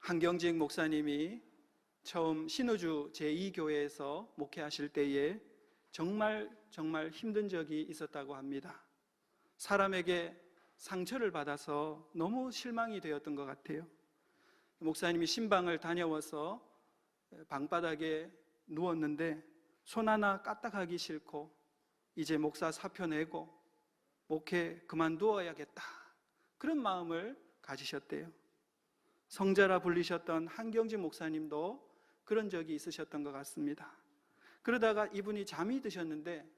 한경직 목사님이 처음 신우주 제2교회에서 목회하실 때에 정말 힘든 적이 있었다고 합니다. 사람에게 상처를 받아서 너무 실망이 되었던 것 같아요. 목사님이 신방을 다녀와서 방바닥에 누웠는데 손 하나 까딱하기 싫고 이제 목사 사표 내고 목회 그만두어야겠다, 그런 마음을 가지셨대요. 성자라 불리셨던 한경직 목사님도 그런 적이 있으셨던 것 같습니다. 그러다가 이분이 잠이 드셨는데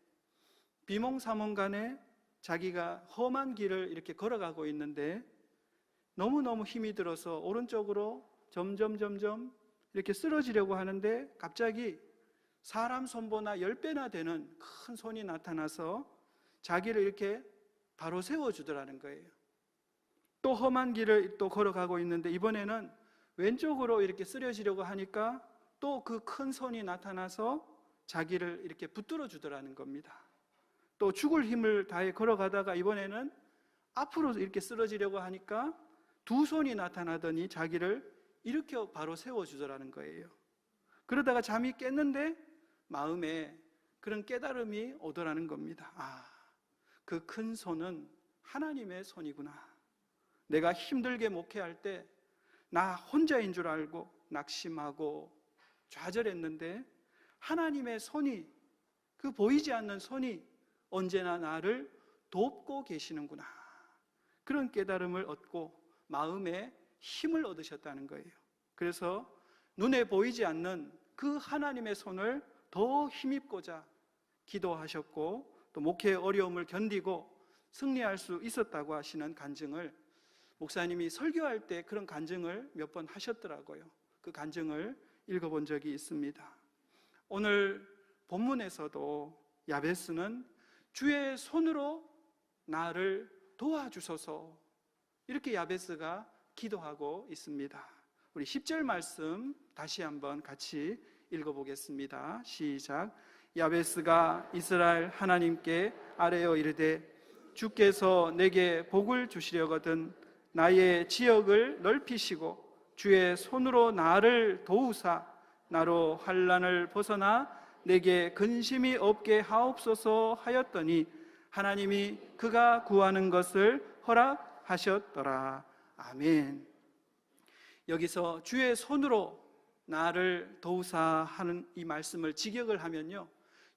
비몽사몽간에 자기가 험한 길을 이렇게 걸어가고 있는데 너무너무 힘이 들어서 오른쪽으로 점점 이렇게 쓰러지려고 하는데 갑자기 사람 손보다 10배나 되는 큰 손이 나타나서 자기를 이렇게 바로 세워주더라는 거예요. 또 험한 길을 또 걸어가고 있는데 이번에는 왼쪽으로 이렇게 쓰러지려고 하니까 또 그 큰 손이 나타나서 자기를 이렇게 붙들어 주더라는 겁니다. 또 죽을 힘을 다해 걸어가다가 이번에는 앞으로 이렇게 쓰러지려고 하니까 두 손이 나타나더니 자기를 이렇게 바로 세워주더라는 거예요. 그러다가 잠이 깼는데 마음에 그런 깨달음이 오더라는 겁니다. 그 큰 손은 하나님의 손이구나. 내가 힘들게 목회할 때 나 혼자인 줄 알고 낙심하고 좌절했는데 하나님의 손이, 그 보이지 않는 손이 언제나 나를 돕고 계시는구나, 그런 깨달음을 얻고 마음에 힘을 얻으셨다는 거예요. 그래서 눈에 보이지 않는 그 하나님의 손을 더 힘입고자 기도하셨고 또 목회의 어려움을 견디고 승리할 수 있었다고 하시는 간증을 목사님이 설교할 때 그런 간증을 몇 번 하셨더라고요. 그 간증을 읽어본 적이 있습니다. 오늘 본문에서도 야베스는 주의 손으로 나를 도와주소서, 이렇게 야베스가 기도하고 있습니다. 우리 10절 말씀 다시 한번 같이 읽어보겠습니다. 시작. 야베스가 이스라엘 하나님께 아뢰어 이르되 주께서 내게 복을 주시려거든 나의 지역을 넓히시고 주의 손으로 나를 도우사 나로 환난을 벗어나 내게 근심이 없게 하옵소서 하였더니 하나님이 그가 구하는 것을 허락하셨더라. 아멘. 여기서 주의 손으로 나를 도우사 하는 이 말씀을 직역을 하면요,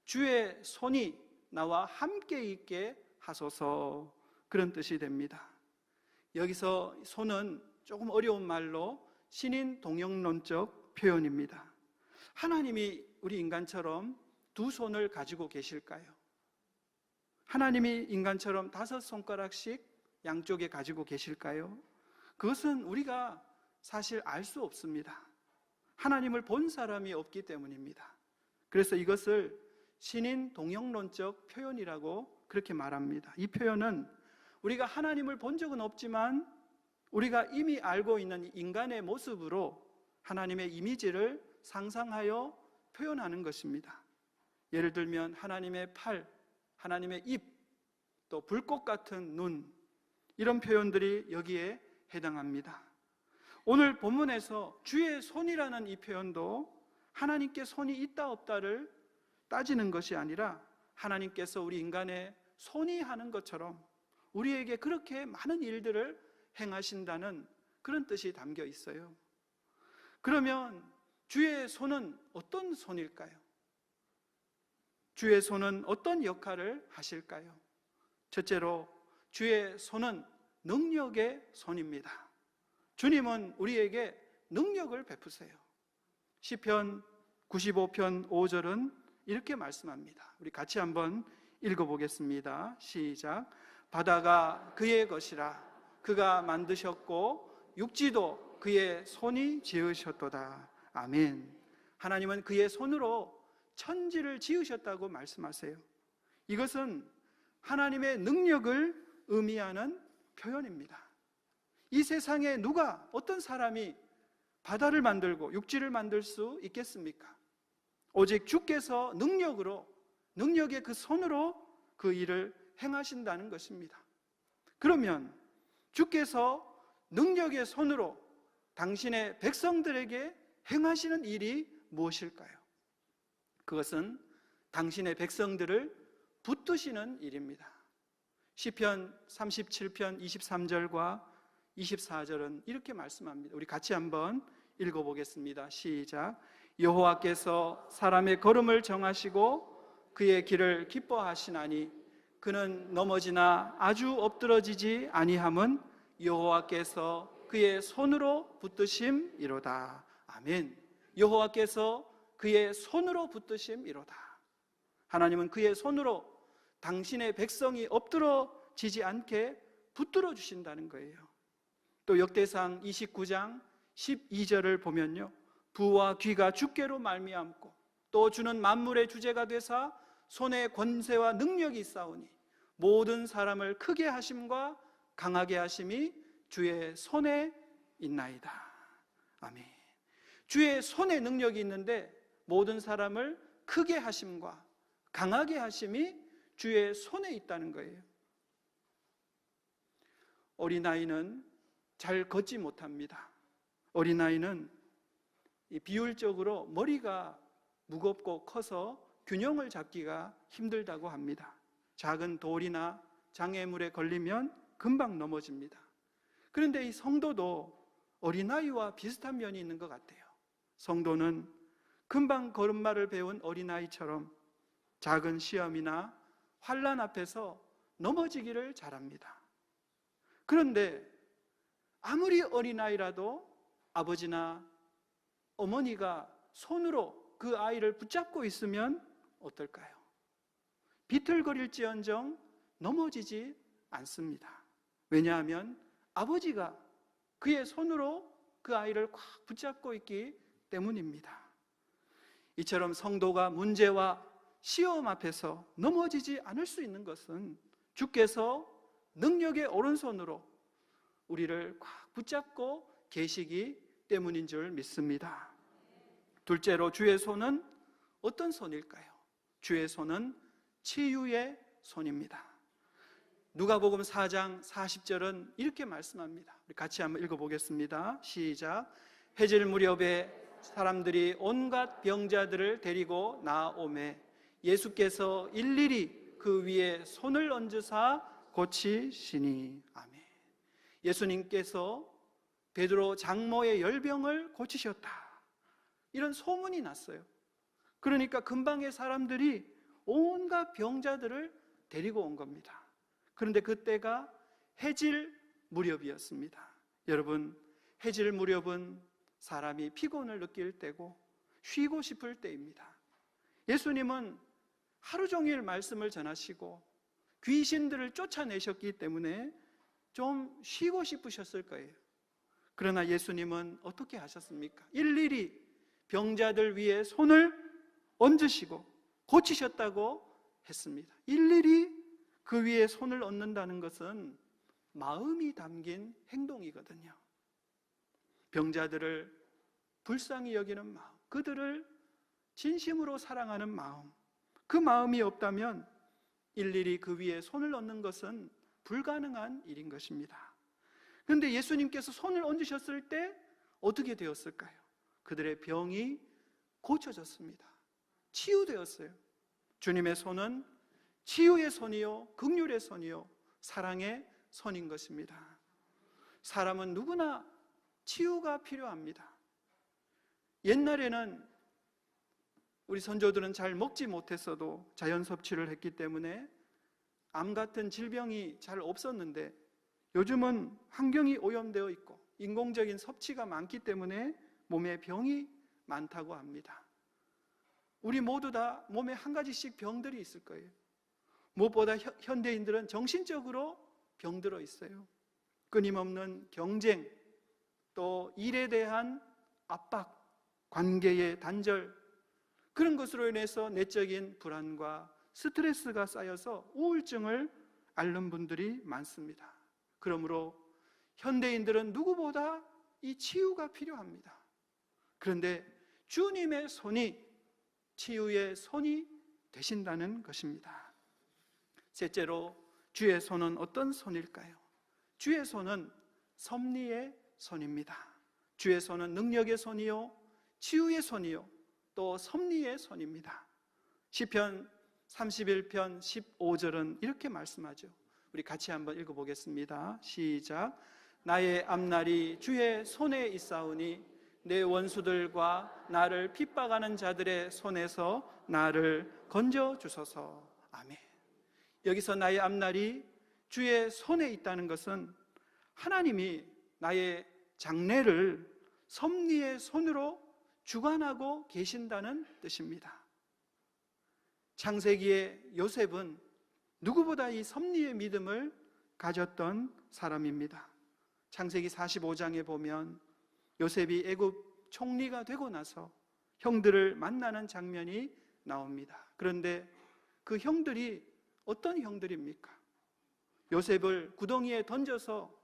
주의 손이 나와 함께 있게 하소서, 그런 뜻이 됩니다. 여기서 손은 조금 어려운 말로 신인 동영론적 표현입니다. 하나님이 우리 인간처럼 두 손을 가지고 계실까요? 하나님이 인간처럼 5손가락씩 양쪽에 가지고 계실까요? 그것은 우리가 사실 알 수 없습니다. 하나님을 본 사람이 없기 때문입니다. 그래서 이것을 신인 동영론적 표현이라고 그렇게 말합니다. 이 표현은 우리가 하나님을 본 적은 없지만 우리가 이미 알고 있는 인간의 모습으로 하나님의 이미지를 상상하여 표현하는 것입니다. 예를 들면 하나님의 팔, 하나님의 입, 또 불꽃 같은 눈, 이런 표현들이 여기에 해당합니다. 오늘 본문에서 주의 손이라는 이 표현도 하나님께 손이 있다 없다를 따지는 것이 아니라 하나님께서 우리 인간의 손이 하는 것처럼 우리에게 그렇게 많은 일들을 행하신다는 그런 뜻이 담겨 있어요. 그러면 주의 손은 어떤 손일까요? 주의 손은 어떤 역할을 하실까요? 첫째로 주의 손은 능력의 손입니다. 주님은 우리에게 능력을 베푸세요. 시편 95편 5절은 이렇게 말씀합니다. 우리 같이 한번 읽어보겠습니다. 시작. 바다가 그의 것이라 그가 만드셨고 육지도 그의 손이 지으셨도다. 아멘. 하나님은 그의 손으로 천지를 지으셨다고 말씀하세요. 이것은 하나님의 능력을 의미하는 표현입니다. 이 세상에 누가, 어떤 사람이 바다를 만들고 육지를 만들 수 있겠습니까? 오직 주께서 능력의 그 손으로 그 일을 행하신다는 것입니다. 그러면 주께서 능력의 손으로 당신의 백성들에게 행하시는 일이 무엇일까요? 그것은 당신의 백성들을 붙드시는 일입니다. 시편 37편 23절과 24절은 이렇게 말씀합니다. 우리 같이 한번 읽어보겠습니다. 시작. 여호와께서 사람의 걸음을 정하시고 그의 길을 기뻐하시나니 그는 넘어지나 아주 엎드러지지 아니함은 여호와께서 그의 손으로 붙드심이로다. 아멘. 여호와께서 그의 손으로 붙드심이로다. 하나님은 그의 손으로 당신의 백성이 엎드러지지 않게 붙들어 주신다는 거예요. 또 역대상 29장 12절을 보면요, 부와 귀가 주께로 말미암고 또 주는 만물의 주제가 되사 손에 권세와 능력이 있사오니 모든 사람을 크게 하심과 강하게 하심이 주의 손에 있나이다. 아멘. 주의 손에 능력이 있는데 모든 사람을 크게 하심과 강하게 하심이 주의 손에 있다는 거예요. 어린아이는 잘 걷지 못합니다. 어린아이는 비율적으로 머리가 무겁고 커서 균형을 잡기가 힘들다고 합니다. 작은 돌이나 장애물에 걸리면 금방 넘어집니다. 그런데 이 성도도 어린아이와 비슷한 면이 있는 것 같아요. 성도는 금방 걸음마를 배운 어린아이처럼 작은 시험이나 환난 앞에서 넘어지기를 잘합니다. 그런데 아무리 어린아이라도 아버지나 어머니가 손으로 그 아이를 붙잡고 있으면 어떨까요? 비틀거릴지언정 넘어지지 않습니다. 왜냐하면 아버지가 그의 손으로 그 아이를 꽉 붙잡고 있기 때문입니다. 이처럼 성도가 문제와 시험 앞에서 넘어지지 않을 수 있는 것은 주께서 능력의 오른손으로 우리를 꽉 붙잡고 계시기 때문인 줄 믿습니다. 둘째로 주의 손은 어떤 손일까요? 주의 손은 치유의 손입니다. 누가복음 4장 40절은 이렇게 말씀합니다. 우리 같이 한번 읽어보겠습니다. 시작. 해질 무렵에 사람들이 온갖 병자들을 데리고 나오매 예수께서 일일이 그 위에 손을 얹으사 고치시니. 아멘. 예수님께서 베드로 장모의 열병을 고치셨다, 이런 소문이 났어요. 그러니까 근방의 사람들이 온갖 병자들을 데리고 온 겁니다. 그런데 그때가 해질 무렵이었습니다. 여러분, 해질 무렵은 사람이 피곤을 느낄 때고 쉬고 싶을 때입니다. 예수님은 하루 종일 말씀을 전하시고 귀신들을 쫓아내셨기 때문에 좀 쉬고 싶으셨을 거예요. 그러나 예수님은 어떻게 하셨습니까? 일일이 병자들 위에 손을 얹으시고 고치셨다고 했습니다. 일일이 그 위에 손을 얹는다는 것은 마음이 담긴 행동이거든요. 병자들을 불쌍히 여기는 마음, 그들을 진심으로 사랑하는 마음, 그 마음이 없다면 일일이 그 위에 손을 얹는 것은 불가능한 일인 것입니다. 그런데 예수님께서 손을 얹으셨을 때 어떻게 되었을까요? 그들의 병이 고쳐졌습니다. 치유되었어요. 주님의 손은 치유의 손이요, 긍휼의 손이요, 사랑의 손인 것입니다. 사람은 누구나 치유가 필요합니다. 옛날에는 우리 선조들은 잘 먹지 못했어도 자연 섭취를 했기 때문에 암 같은 질병이 잘 없었는데 요즘은 환경이 오염되어 있고 인공적인 섭취가 많기 때문에 몸에 병이 많다고 합니다. 우리 모두 다 몸에 한 가지씩 병들이 있을 거예요. 무엇보다 현대인들은 정신적으로 병들어 있어요. 끊임없는 경쟁, 또 일에 대한 압박, 관계의 단절, 그런 것으로 인해서 내적인 불안과 스트레스가 쌓여서 우울증을 앓는 분들이 많습니다. 그러므로 현대인들은 누구보다 이 치유가 필요합니다. 그런데 주님의 손이 치유의 손이 되신다는 것입니다. 셋째로 주의 손은 어떤 손일까요? 주의 손은 섭리의 손입니다. 주의 손은 능력의 손이요, 치유의 손이요, 또 섭리의 손입니다. 시편 31편 15절은 이렇게 말씀하죠. 우리 같이 한번 읽어보겠습니다. 시작. 나의 앞날이 주의 손에 있사오니 내 원수들과 나를 핍박하는 자들의 손에서 나를 건져주소서. 아멘. 여기서 나의 앞날이 주의 손에 있다는 것은 하나님이 나의 장래를 섭리의 손으로 주관하고 계신다는 뜻입니다. 창세기의 요셉은 누구보다 이 섭리의 믿음을 가졌던 사람입니다. 창세기 45장에 보면 요셉이 애굽 총리가 되고 나서 형들을 만나는 장면이 나옵니다. 그런데 그 형들이 어떤 형들입니까? 요셉을 구덩이에 던져서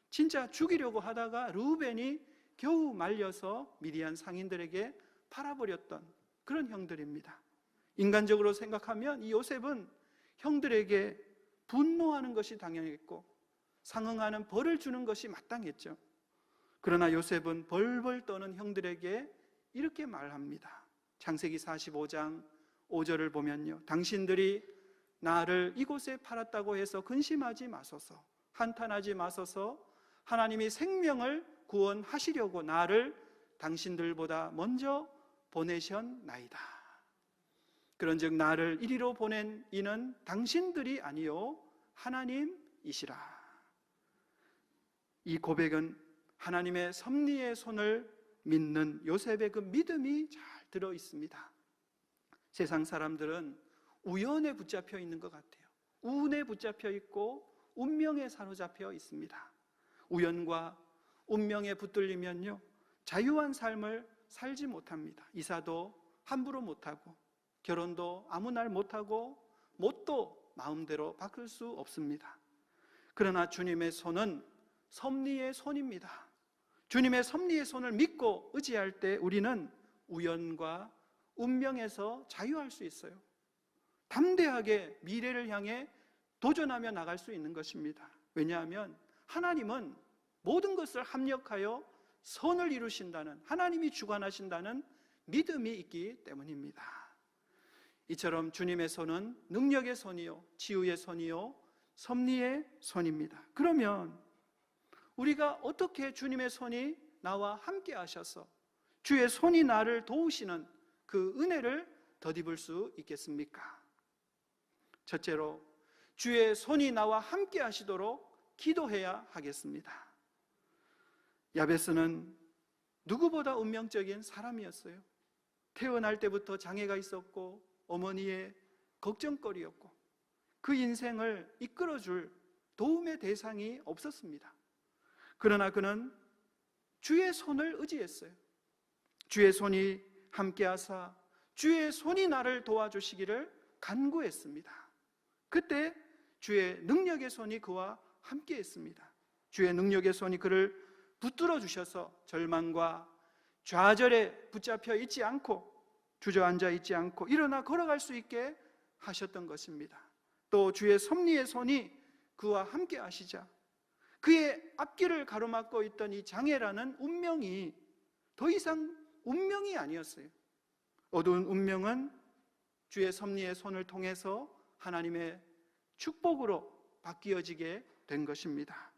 진짜 죽이려고 하다가 르우벤이 겨우 말려서 미디안 상인들에게 팔아버렸던 그런 형들입니다. 인간적으로 생각하면 이 요셉은 형들에게 분노하는 것이 당연했고 상응하는 벌을 주는 것이 마땅했죠. 그러나 요셉은 벌벌 떠는 형들에게 이렇게 말합니다. 창세기 45장 5절을 보면요, 당신들이 나를 이곳에 팔았다고 해서 근심하지 마소서, 한탄하지 마소서. 하나님이 생명을 구원하시려고 나를 당신들보다 먼저 보내셨나이다. 그런즉 나를 이리로 보낸 이는 당신들이 아니요 하나님이시라. 이 고백은 하나님의 섭리의 손을 믿는 요셉의 그 믿음이 잘 들어 있습니다. 세상 사람들은 우연에 붙잡혀 있는 것 같아요. 운에 붙잡혀 있고 운명에 사로잡혀 있습니다. 우연과 운명에 붙들리면요, 자유한 삶을 살지 못합니다. 이사도 함부로 못하고 결혼도 아무 날 못하고 뭣도 마음대로 바꿀 수 없습니다. 그러나 주님의 손은 섭리의 손입니다. 주님의 섭리의 손을 믿고 의지할 때 우리는 우연과 운명에서 자유할 수 있어요. 담대하게 미래를 향해 도전하며 나갈 수 있는 것입니다. 왜냐하면 하나님은 모든 것을 합력하여 선을 이루신다는, 하나님이 주관하신다는 믿음이 있기 때문입니다. 이처럼 주님의 손은 능력의 손이요, 치유의 손이요, 섭리의 손입니다. 그러면 우리가 어떻게 주님의 손이 나와 함께 하셔서 주의 손이 나를 도우시는 그 은혜를 덧입을 수 있겠습니까? 첫째로, 주의 손이 나와 함께 하시도록 기도해야 하겠습니다. 야베스는 누구보다 운명적인 사람이었어요. 태어날 때부터 장애가 있었고 어머니의 걱정거리였고 그 인생을 이끌어줄 도움의 대상이 없었습니다. 그러나 그는 주의 손을 의지했어요. 주의 손이 함께하사 주의 손이 나를 도와주시기를 간구했습니다. 그때 주의 능력의 손이 그와 함께했습니다. 주의 능력의 손이 그를 붙들어 주셔서 절망과 좌절에 붙잡혀 있지 않고 주저앉아 있지 않고 일어나 걸어갈 수 있게 하셨던 것입니다. 또 주의 섭리의 손이 그와 함께 하시자 그의 앞길을 가로막고 있던 이 장애라는 운명이 더 이상 운명이 아니었어요. 어두운 운명은 주의 섭리의 손을 통해서 하나님의 축복으로 바뀌어지게 된 것입니다.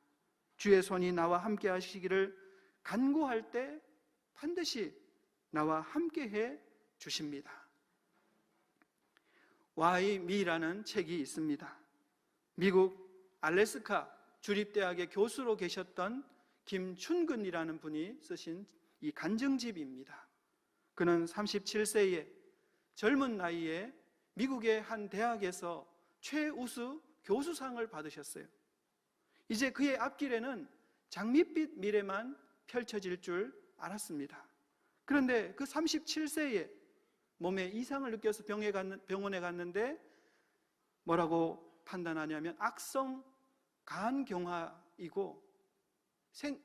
주의 손이 나와 함께 하시기를 간구할 때 반드시 나와 함께 해 주십니다. Why me라는 책이 있습니다. 미국 알래스카 주립대학의 교수로 계셨던 김춘근이라는 분이 쓰신 이 간증집입니다. 그는 37세의 젊은 나이에 미국의 한 대학에서 최우수 교수상을 받으셨어요. 이제 그의 앞길에는 장밋빛 미래만 펼쳐질 줄 알았습니다. 그런데 그 37세에 몸에 이상을 느껴서 병원에 갔는데 뭐라고 판단하냐면 악성 간경화이고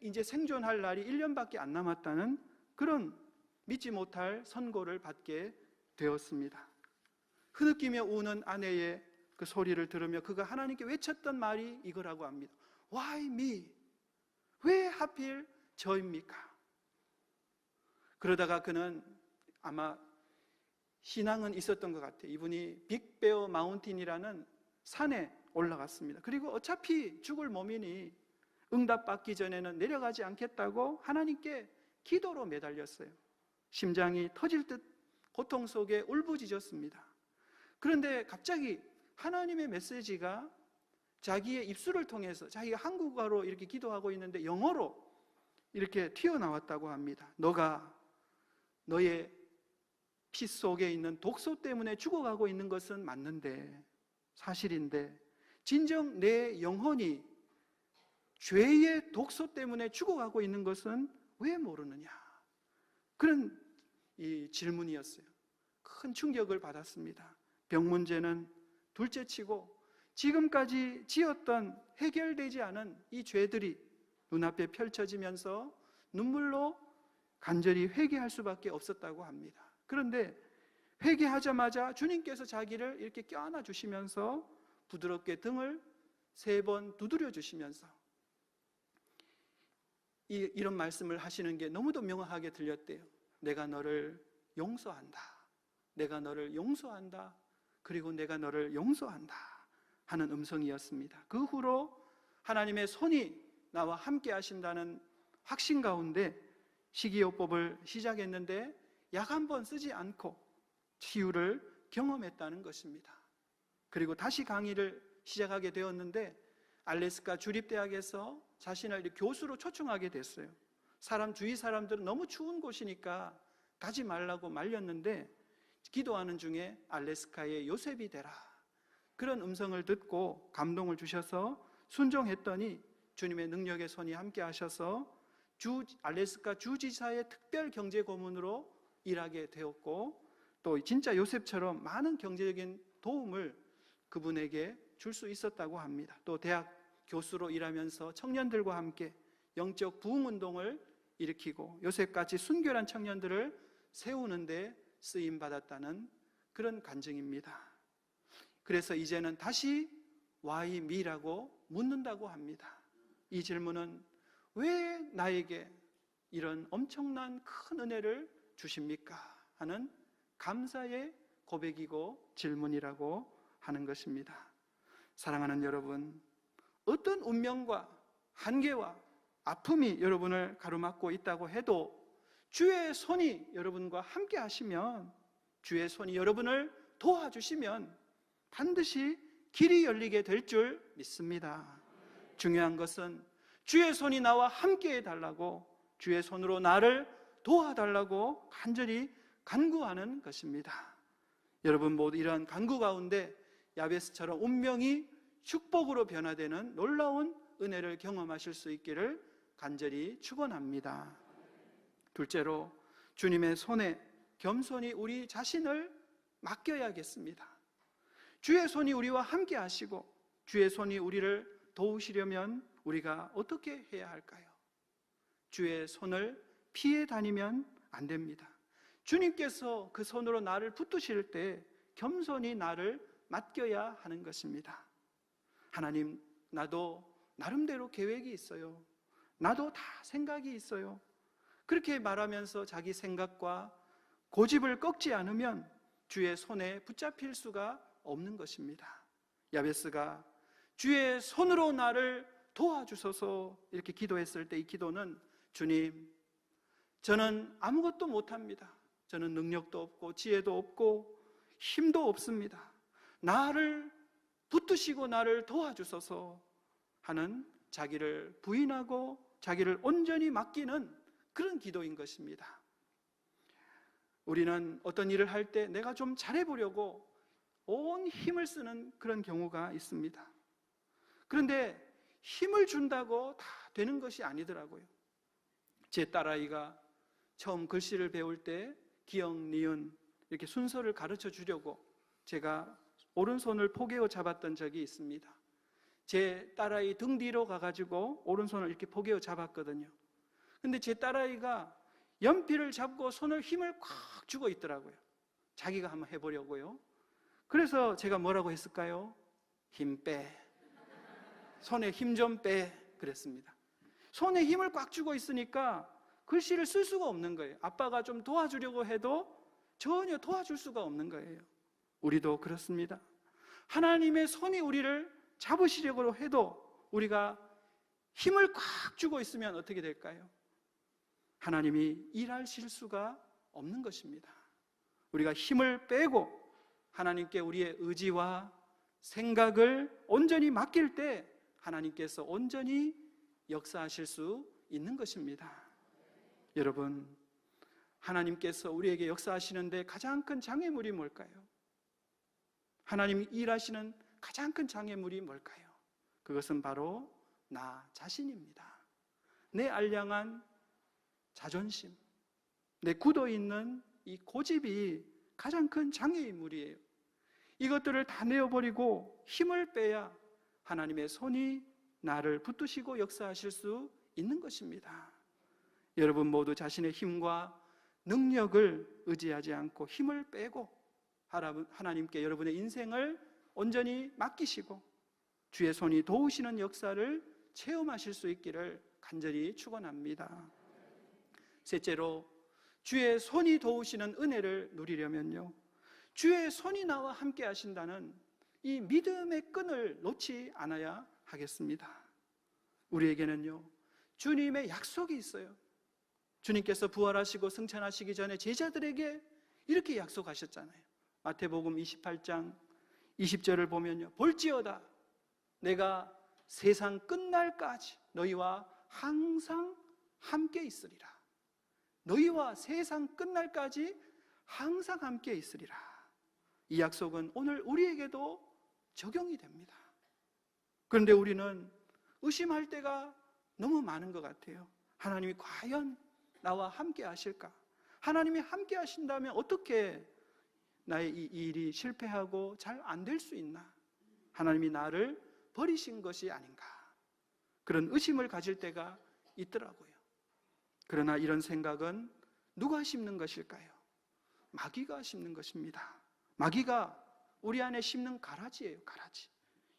이제 생존할 날이 1년밖에 안 남았다는 그런 믿지 못할 선고를 받게 되었습니다. 흐느끼며 우는 아내의 그 소리를 들으며 그가 하나님께 외쳤던 말이 이거라고 합니다. Why me? 왜 하필 저입니까? 그러다가 그는 아마 신앙은 있었던 것 같아요. 이분이 빅베어 마운틴이라는 산에 올라갔습니다. 그리고 어차피 죽을 몸이니 응답받기 전에는 내려가지 않겠다고 하나님께 기도로 매달렸어요. 심장이 터질 듯 고통 속에 울부짖었습니다. 그런데 갑자기 하나님의 메시지가 자기의 입술을 통해서, 자기가 한국어로 이렇게 기도하고 있는데 영어로 이렇게 튀어나왔다고 합니다. 너가 너의 피 속에 있는 독소 때문에 죽어가고 있는 것은 맞는데, 사실인데, 진정 내 영혼이 죄의 독소 때문에 죽어가고 있는 것은 왜 모르느냐? 그런 이 질문이었어요. 큰 충격을 받았습니다. 병 문제는 둘째치고 지금까지 지었던 해결되지 않은 이 죄들이 눈앞에 펼쳐지면서 눈물로 간절히 회개할 수밖에 없었다고 합니다. 그런데 회개하자마자 주님께서 자기를 이렇게 껴안아 주시면서 부드럽게 등을 3번 두드려 주시면서 이런 말씀을 하시는 게 너무도 명확하게 들렸대요. 내가 너를 용서한다. 내가 너를 용서한다. 그리고 내가 너를 용서한다 하는 음성이었습니다. 그 후로 하나님의 손이 나와 함께 하신다는 확신 가운데 식이요법을 시작했는데 약 한 번 쓰지 않고 치유를 경험했다는 것입니다. 그리고 다시 강의를 시작하게 되었는데 알래스카 주립대학에서 자신을 교수로 초청하게 됐어요. 주위 사람들은 너무 추운 곳이니까 가지 말라고 말렸는데 기도하는 중에 알래스카의 요셉이 되라, 그런 음성을 듣고 감동을 주셔서 순종했더니 주님의 능력의 손이 함께 하셔서 알래스카 주지사의 특별 경제 고문으로 일하게 되었고, 또 진짜 요셉처럼 많은 경제적인 도움을 그분에게 줄 수 있었다고 합니다. 또 대학 교수로 일하면서 청년들과 함께 영적 부흥운동을 일으키고 요셉같이 순결한 청년들을 세우는 데 쓰임받았다는 그런 간증입니다. 그래서 이제는 다시 Why me라고 묻는다고 합니다. 이 질문은 왜 나에게 이런 엄청난 큰 은혜를 주십니까? 하는 감사의 고백이고 질문이라고 하는 것입니다. 사랑하는 여러분, 어떤 운명과 한계와 아픔이 여러분을 가로막고 있다고 해도 주의 손이 여러분과 함께 하시면, 주의 손이 여러분을 도와주시면 반드시 길이 열리게 될 줄 믿습니다. 중요한 것은 주의 손이 나와 함께 해달라고, 주의 손으로 나를 도와달라고 간절히 간구하는 것입니다. 여러분 모두 이런 간구 가운데 야베스처럼 운명이 축복으로 변화되는 놀라운 은혜를 경험하실 수 있기를 간절히 축원합니다. 둘째로, 주님의 손에 겸손히 우리 자신을 맡겨야겠습니다. 주의 손이 우리와 함께 하시고 주의 손이 우리를 도우시려면 우리가 어떻게 해야 할까요? 주의 손을 피해 다니면 안 됩니다. 주님께서 그 손으로 나를 붙드실 때 겸손히 나를 맡겨야 하는 것입니다. 하나님, 나도 나름대로 계획이 있어요. 나도 다 생각이 있어요. 그렇게 말하면서 자기 생각과 고집을 꺾지 않으면 주의 손에 붙잡힐 수가 없는 것입니다. 야베스가 주의 손으로 나를 도와주소서 이렇게 기도했을 때 이 기도는, 주님, 저는 아무것도 못합니다. 저는 능력도 없고 지혜도 없고 힘도 없습니다. 나를 붙드시고 나를 도와주소서 하는 자기를 부인하고 자기를 온전히 맡기는 그런 기도인 것입니다. 우리는 어떤 일을 할 때 내가 좀 잘해보려고 온 힘을 쓰는 그런 경우가 있습니다. 그런데 힘을 준다고 다 되는 것이 아니더라고요. 제 딸아이가 처음 글씨를 배울 때 기역, 니은 이렇게 순서를 가르쳐 주려고 제가 오른손을 포개어 잡았던 적이 있습니다. 제 딸아이 등 뒤로 가가지고 오른손을 이렇게 포개어 잡았거든요. 근데 제 딸아이가 연필을 잡고 손을 힘을 꽉 주고 있더라고요. 자기가 한번 해보려고요. 그래서 제가 뭐라고 했을까요? 힘 빼. 손에 힘 좀 빼. 그랬습니다. 손에 힘을 꽉 주고 있으니까 글씨를 쓸 수가 없는 거예요. 아빠가 좀 도와주려고 해도 전혀 도와줄 수가 없는 거예요. 우리도 그렇습니다. 하나님의 손이 우리를 잡으시려고 해도 우리가 힘을 꽉 주고 있으면 어떻게 될까요? 하나님이 일하실 수가 없는 것입니다. 우리가 힘을 빼고 하나님께 우리의 의지와 생각을 온전히 맡길 때 하나님께서 온전히 역사하실 수 있는 것입니다. 여러분, 하나님께서 우리에게 역사하시는데 가장 큰 장애물이 뭘까요? 하나님이 일하시는 가장 큰 장애물이 뭘까요? 그것은 바로 나 자신입니다. 내 알량한 자존심, 내 굳어있는 이 고집이 가장 큰 장애물이에요. 이것들을 다 내어버리고 힘을 빼야 하나님의 손이 나를 붙드시고 역사하실 수 있는 것입니다. 여러분 모두 자신의 힘과 능력을 의지하지 않고 힘을 빼고 하나님께 여러분의 인생을 온전히 맡기시고 주의 손이 도우시는 역사를 체험하실 수 있기를 간절히 축원합니다. 셋째로, 주의 손이 도우시는 은혜를 누리려면요, 주의 손이 나와 함께 하신다는 이 믿음의 끈을 놓지 않아야 하겠습니다. 우리에게는요, 주님의 약속이 있어요. 주님께서 부활하시고 승천하시기 전에 제자들에게 이렇게 약속하셨잖아요. 마태복음 28장 20절을 보면요, 볼지어다 내가 세상 끝날까지 너희와 항상 함께 있으리라. 너희와 세상 끝날까지 항상 함께 있으리라. 이 약속은 오늘 우리에게도 적용이 됩니다. 그런데 우리는 의심할 때가 너무 많은 것 같아요. 하나님이 과연 나와 함께 하실까? 하나님이 함께 하신다면 어떻게 나의 이 일이 실패하고 잘 안 될 수 있나? 하나님이 나를 버리신 것이 아닌가? 그런 의심을 가질 때가 있더라고요. 그러나 이런 생각은 누가 심는 것일까요? 마귀가 심는 것입니다. 마귀가 우리 안에 심는 가라지예요, 가라지.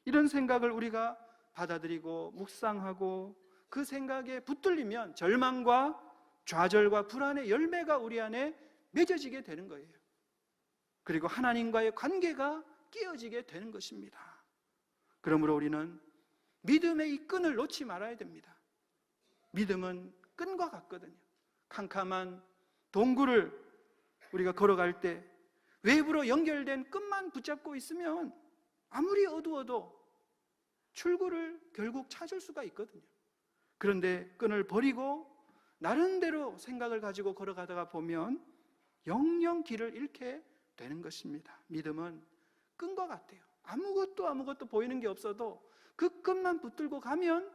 이런 생각을 우리가 받아들이고 묵상하고 그 생각에 붙들리면 절망과 좌절과 불안의 열매가 우리 안에 맺어지게 되는 거예요. 그리고 하나님과의 관계가 깨어지게 되는 것입니다. 그러므로 우리는 믿음의 이 끈을 놓지 말아야 됩니다. 믿음은 끈과 같거든요. 캄캄한 동굴을 우리가 걸어갈 때 외부로 연결된 끈만 붙잡고 있으면 아무리 어두워도 출구를 결국 찾을 수가 있거든요. 그런데 끈을 버리고 나름대로 생각을 가지고 걸어가다가 보면 영영 길을 잃게 되는 것입니다. 믿음은 끈과 같아요. 아무것도 보이는 게 없어도 그 끈만 붙들고 가면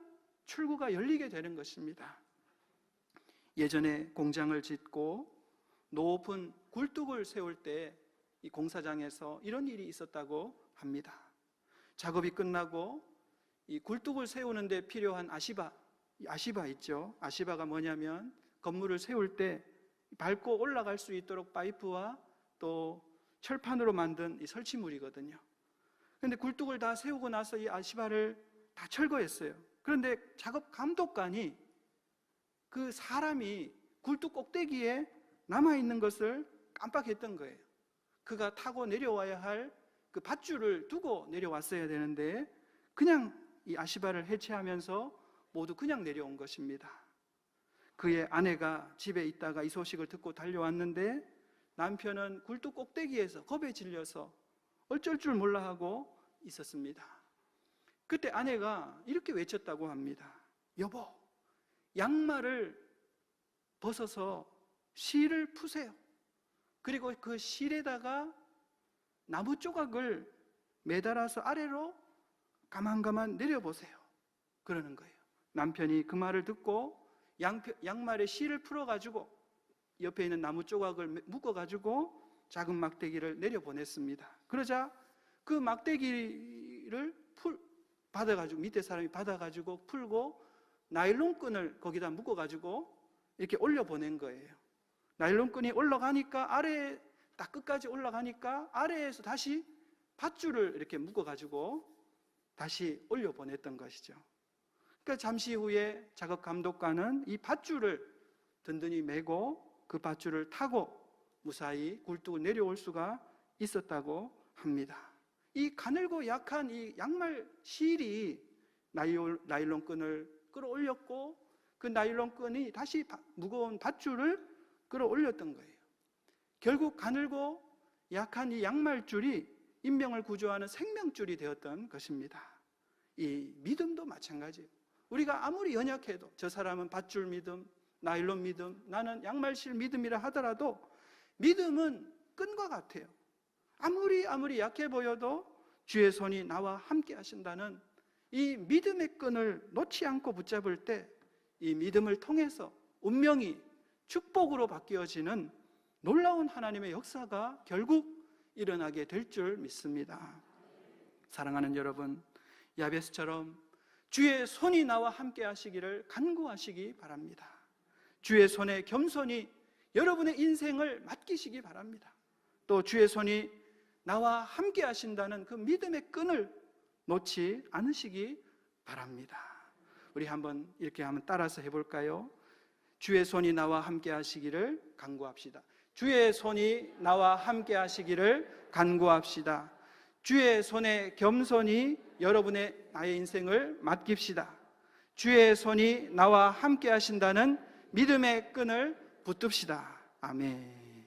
출구가 열리게 되는 것입니다. 예전에 공장을 짓고 높은 굴뚝을 세울 때 이 공사장에서 이런 일이 있었다고 합니다. 작업이 끝나고 이 굴뚝을 세우는데 필요한 아시바 있죠. 아시바가 뭐냐면 건물을 세울 때 밟고 올라갈 수 있도록 파이프와 또 철판으로 만든 이 설치물이거든요. 그런데 굴뚝을 다 세우고 나서 이 아시바를 다 철거했어요. 그런데 작업 감독관이 그 사람이 굴뚝 꼭대기에 남아있는 것을 깜빡했던 거예요. 그가 타고 내려와야 할 그 밧줄을 두고 내려왔어야 되는데 그냥 이 아시바를 해체하면서 모두 그냥 내려온 것입니다. 그의 아내가 집에 있다가 이 소식을 듣고 달려왔는데 남편은 굴뚝 꼭대기에서 겁에 질려서 어쩔 줄 몰라 하고 있었습니다. 그때 아내가 이렇게 외쳤다고 합니다. 여보, 양말을 벗어서 실을 푸세요. 그리고 그 실에다가 나무 조각을 매달아서 아래로 가만가만 내려보세요. 그러는 거예요. 남편이 그 말을 듣고 양말에 실을 풀어가지고 옆에 있는 나무 조각을 묶어가지고 작은 막대기를 내려보냈습니다. 그러자 그 막대기를 받아가지고 밑에 사람이 받아가지고 풀고 나일론 끈을 거기다 묶어가지고 이렇게 올려보낸 거예요. 나일론 끈이 올라가니까 아래에 딱 끝까지 올라가니까 아래에서 다시 밧줄을 이렇게 묶어가지고 다시 올려보냈던 것이죠. 그러니까 잠시 후에 작업 감독관은 이 밧줄을 든든히 메고 그 밧줄을 타고 무사히 굴뚝을 내려올 수가 있었다고 합니다. 이 가늘고 약한 이 양말 실이 나일론 끈을 끌어올렸고 그 나일론 끈이 다시 무거운 밧줄을 끌어올렸던 거예요. 결국 가늘고 약한 이 양말줄이 인명을 구조하는 생명줄이 되었던 것입니다. 이 믿음도 마찬가지예요. 우리가 아무리 연약해도 저 사람은 밧줄 믿음, 나일론 믿음, 나는 양말실 믿음이라 하더라도 믿음은 끈과 같아요. 아무리 약해 보여도 주의 손이 나와 함께 하신다는 이 믿음의 끈을 놓지 않고 붙잡을 때 이 믿음을 통해서 운명이 축복으로 바뀌어지는 놀라운 하나님의 역사가 결국 일어나게 될 줄 믿습니다. 사랑하는 여러분, 야베스처럼 주의 손이 나와 함께 하시기를 간구하시기 바랍니다. 주의 손에 겸손히 여러분의 인생을 맡기시기 바랍니다. 또 주의 손이 나와 함께 하신다는 그 믿음의 끈을 놓지 않으시기 바랍니다. 우리 한번 이렇게 한번 따라서 해볼까요? 주의 손이 나와 함께 하시기를 간구합시다. 주의 손이 나와 함께 하시기를 간구합시다. 주의 손에 겸손히 나의 인생을 맡깁시다. 주의 손이 나와 함께 하신다는 믿음의 끈을 붙듭시다. 아멘.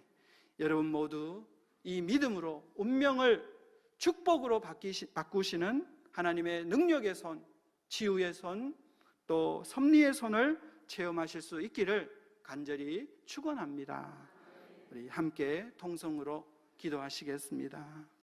여러분 모두 이 믿음으로 운명을 축복으로 바꾸시는 하나님의 능력의 손, 치유의 손, 또 섭리의 손을 체험하실 수 있기를 간절히 축원합니다. 우리 함께 통성으로 기도하시겠습니다.